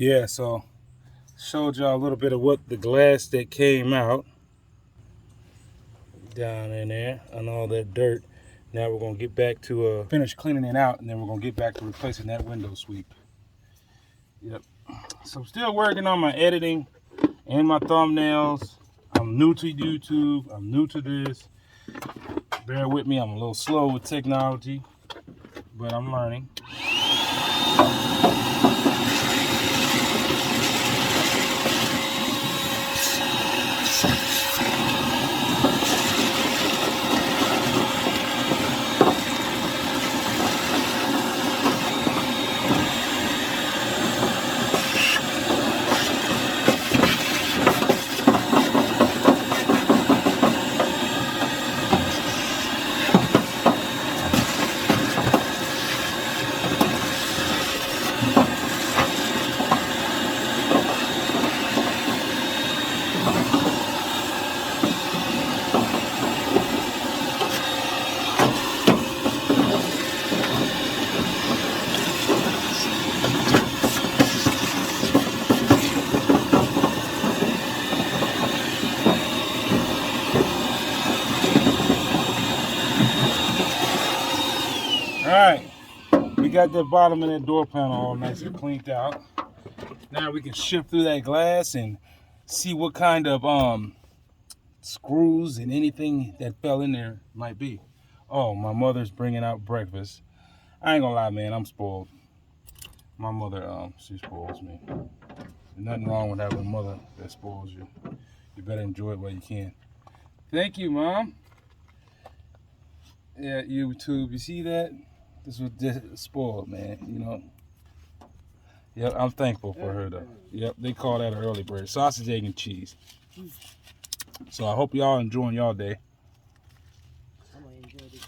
Yeah, so showed y'all a little bit of what the glass that came out down in there and all that dirt. Now we're gonna get back to finish cleaning it out, and then we're gonna get back to replacing that window sweep. Yep. So I'm still working on my editing and my thumbnails. I'm new to YouTube. I'm new to this. Bear with me. I'm a little slow with technology, but I'm learning. Alright, we got that bottom of that door panel all nice and cleaned out. Now we can shift through that glass and see what kind of screws and anything that fell in there might be. Oh, my mother's bringing out breakfast. I ain't gonna lie, man, I'm spoiled. My mother, she spoils me. There's nothing wrong with having a mother that spoils you. You better enjoy it while you can. Thank you, Mom. Yeah, YouTube, you see that? This was just spoiled, man, you know. Yep, I'm thankful for her, though. Yep, they call that an early bird. Sausage, egg, and cheese. So I hope y'all enjoying y'all day. I'm gonna enjoy this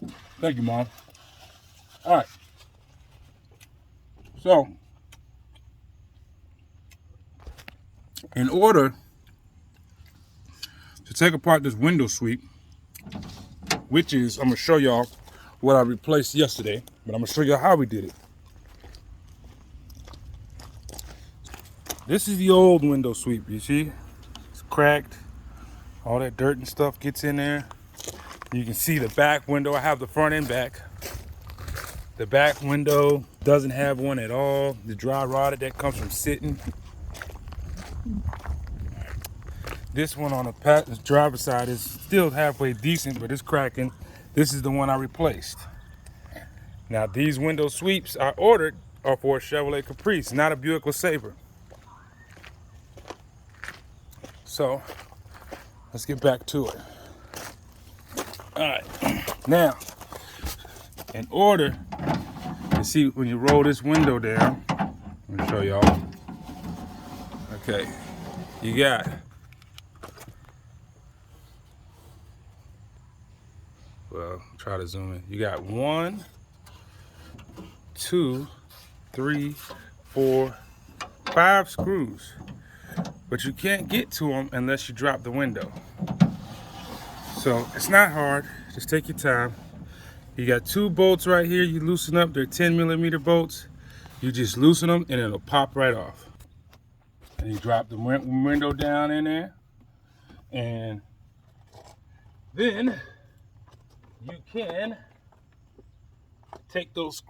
day. Thank you, Mom. All right. So, in order to take apart this window sweep, which is, I'm going to show y'all what I replaced yesterday, but I'm going to show you how we did it. This is the old window sweep, you see? It's cracked. All that dirt and stuff gets in there. You can see the back window. I have the front and back. The back window doesn't have one at all. The dry rotted that comes from sitting. This one on the driver's side is still halfway decent, but it's cracking. This is the one I replaced. Now these window sweeps I ordered are for a Chevrolet Caprice, not a Buick LeSabre. So let's get back to it. All right, now in order to see when you roll this window down, let me show y'all. Okay, you got, well, try to zoom in. You got 1, 2, 3, 4, 5 screws, but you can't get to them unless you drop the window. So it's not hard, just take your time. You got 2 bolts right here you loosen up. They're 10mm bolts. You just loosen them and it'll pop right off. And you drop the window down in there, and then you can take those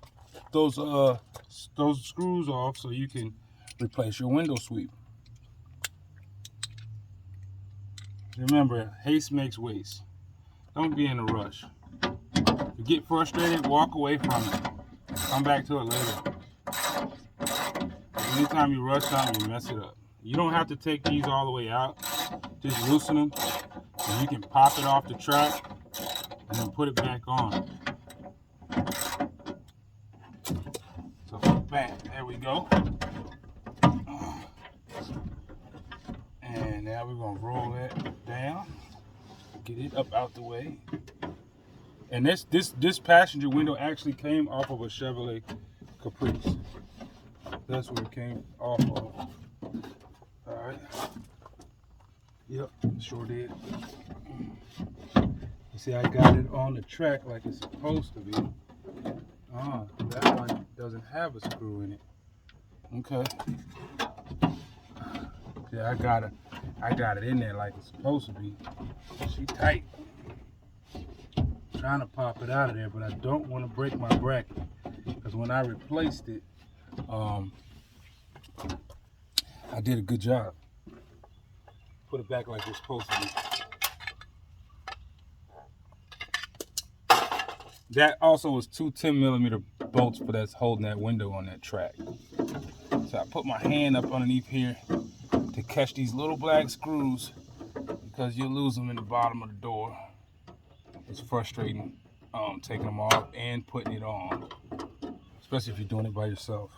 screws off so you can replace your window sweep. Remember, haste makes waste. Don't be in a rush. If you get frustrated, walk away from it. Come back to it later. Anytime you rush something, you mess it up. You don't have to take these all the way out. Just loosen them, and you can pop it off the track and then put it back on. So bam, there we go. And now we're gonna roll that down, get it up out the way. And this passenger window actually came off of a Chevrolet Caprice. That's where it came off of. All right. Yep, sure did. You see, I got it on the track like it's supposed to be. That one doesn't have a screw in it. Okay. Yeah, I got it in there like it's supposed to be. She tight. Trying to pop it out of there, but I don't want to break my bracket because when I replaced it, I did a good job. Put it back like it's supposed to be. That also was two 10mm bolts for that's holding that window on that track. So I put my hand up underneath here to catch these little black screws because you'll lose them in the bottom of the door. It's frustrating taking them off and putting it on, especially if you're doing it by yourself.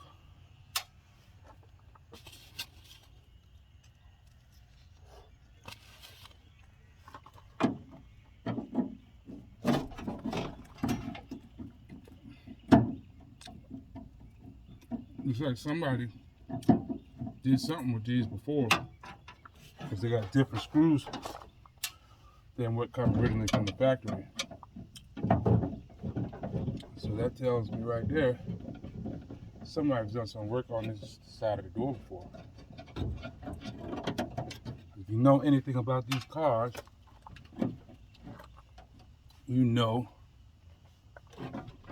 Looks like somebody did something with these before because they got different screws than what come originally from the factory. So that tells me right there somebody's done some work on this side of the door before. If you know anything about these cars, you know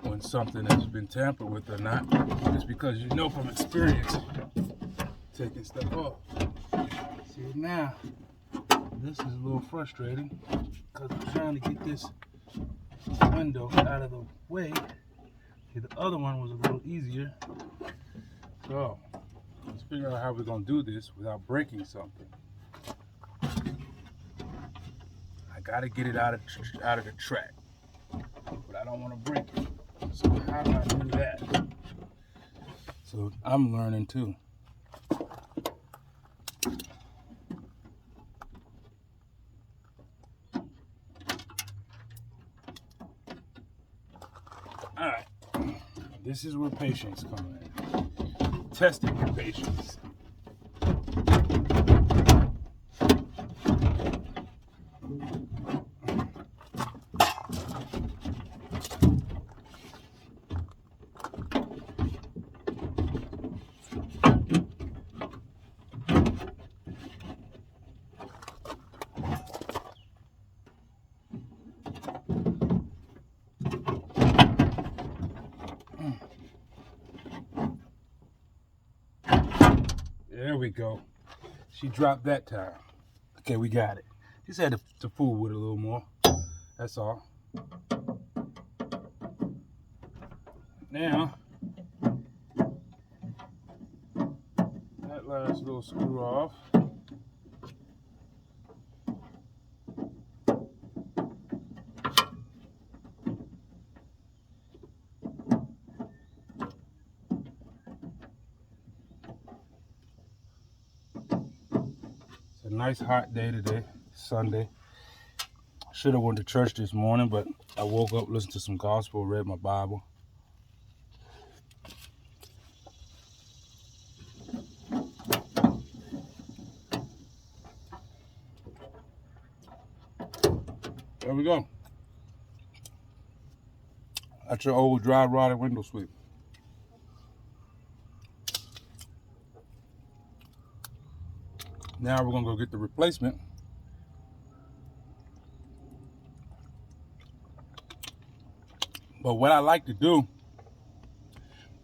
when something has been tampered with or not, just because you know from experience taking stuff off. See, now this is a little frustrating because I'm trying to get this window out of the way. See, the other one was a little easier. So let's figure out how we're gonna do this without breaking something. I gotta get it out of the track, but I don't want to break it. So how do I do that? So I'm learning too. All right, this is where patience comes in. Testing your patience. There we go. She dropped that time. Okay, we got it. Just had to fool with it a little more. That's all. Now, that last little screw off. It's a nice hot day today, Sunday. Should have went to church this morning, but I woke up, listened to some gospel, read my Bible. There we go. That's your old dry rotted window sweep. Now we're gonna go get the replacement. But what I like to do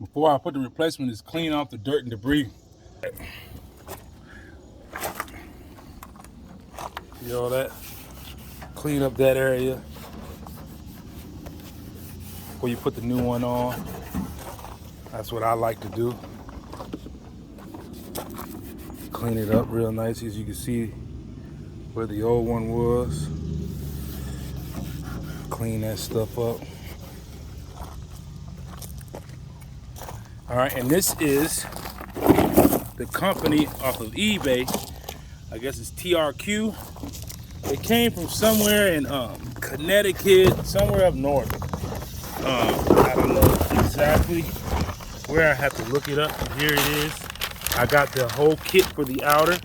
before I put the replacement is clean off the dirt and debris. See all that? Clean up that area before you put the new one on. That's what I like to do. Clean it up real nice, as you can see where the old one was. Clean that stuff up. All right, and this is the company off of eBay. I guess it's TRQ. It came from somewhere in Connecticut, somewhere up north. I don't know exactly where. I have to look it up. Here it is. I got the whole kit for the outer.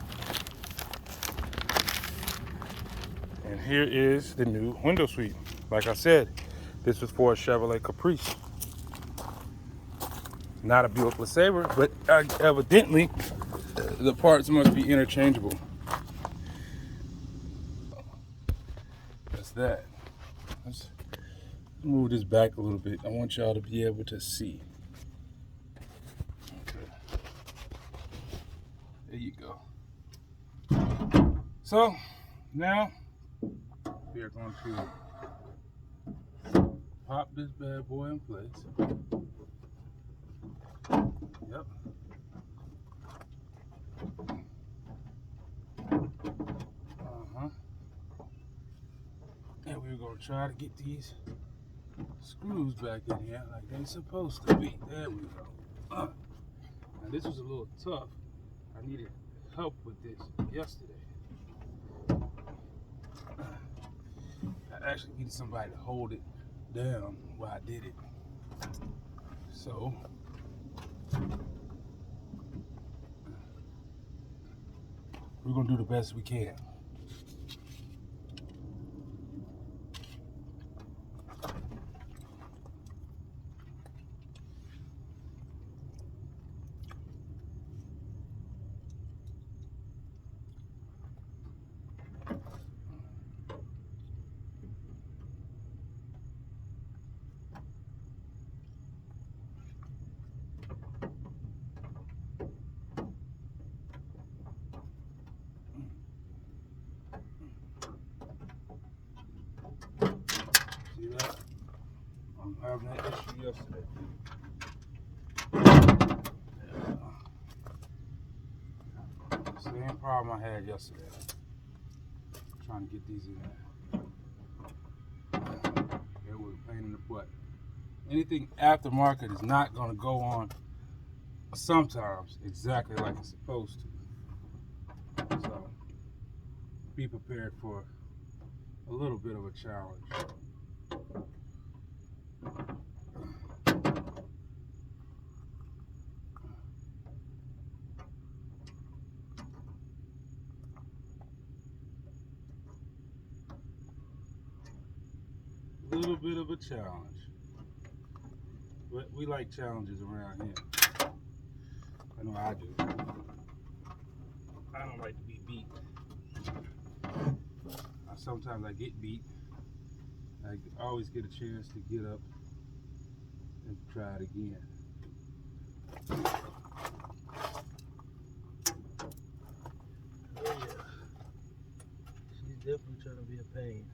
And here is the new window sweep. Like I said, this was for a Chevrolet Caprice. Not a Buick LeSabre, but evidently the parts must be interchangeable. That's that. Let's move this back a little bit. I want y'all to be able to see. Okay. There you go. So now we are going to pop this bad boy in place. Yep. And we're going to try to get these screws back in here like they're supposed to be. There we go. Now this was a little tough. I needed help with this yesterday. I actually needed somebody to hold it down while I did it. So we're gonna do the best we can. See that? I'm having that issue yesterday. Same problem I had yesterday. Trying to get these in there. It was a pain in the butt. Anything aftermarket is not going to go on sometimes exactly like it's supposed to. So be prepared for a little bit of a challenge. A little bit of a challenge. But we like challenges around here. I know I do. I don't like to be beat. Sometimes I get beat. I always get a chance to get up and try it again. Oh yeah. She's definitely trying to be a pain.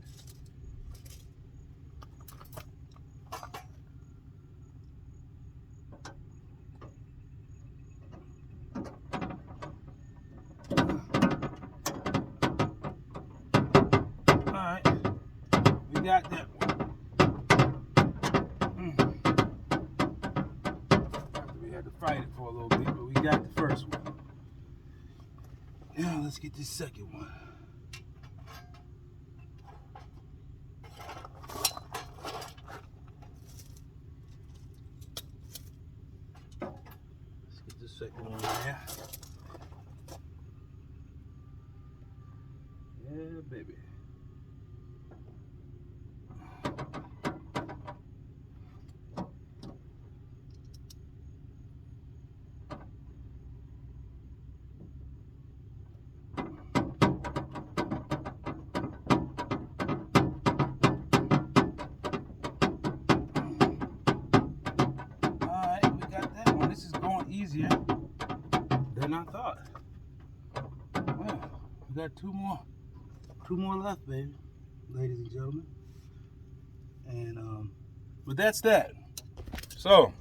Alright, we got that one. We had to fight it for a little bit, but we got the first one. Now let's get this second one. Let's get the second one in there. Yeah, baby. Alright, we got that one. This is going easier than I thought. Well, we got two more left, baby, ladies and gentlemen. And but that's that. So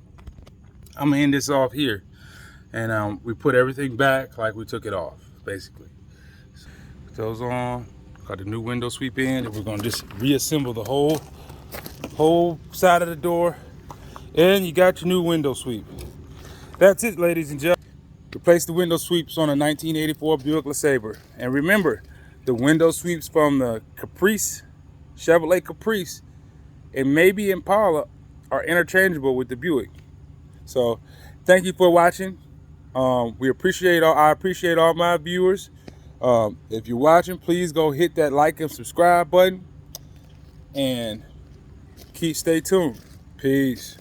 I'm gonna end this off here, and we put everything back like we took it off, basically. So, put those on. Got the new window sweep in, and we're gonna just reassemble the whole side of the door, and you got your new window sweep. That's it, ladies and gentlemen. Replace the window sweeps on a 1984 Buick LeSabre, and remember, the window sweeps from the Caprice, Chevrolet Caprice, and maybe Impala are interchangeable with the Buick. So thank you for watching. I appreciate all my viewers. If you're watching, please go hit that like and subscribe button, and stay tuned. Peace.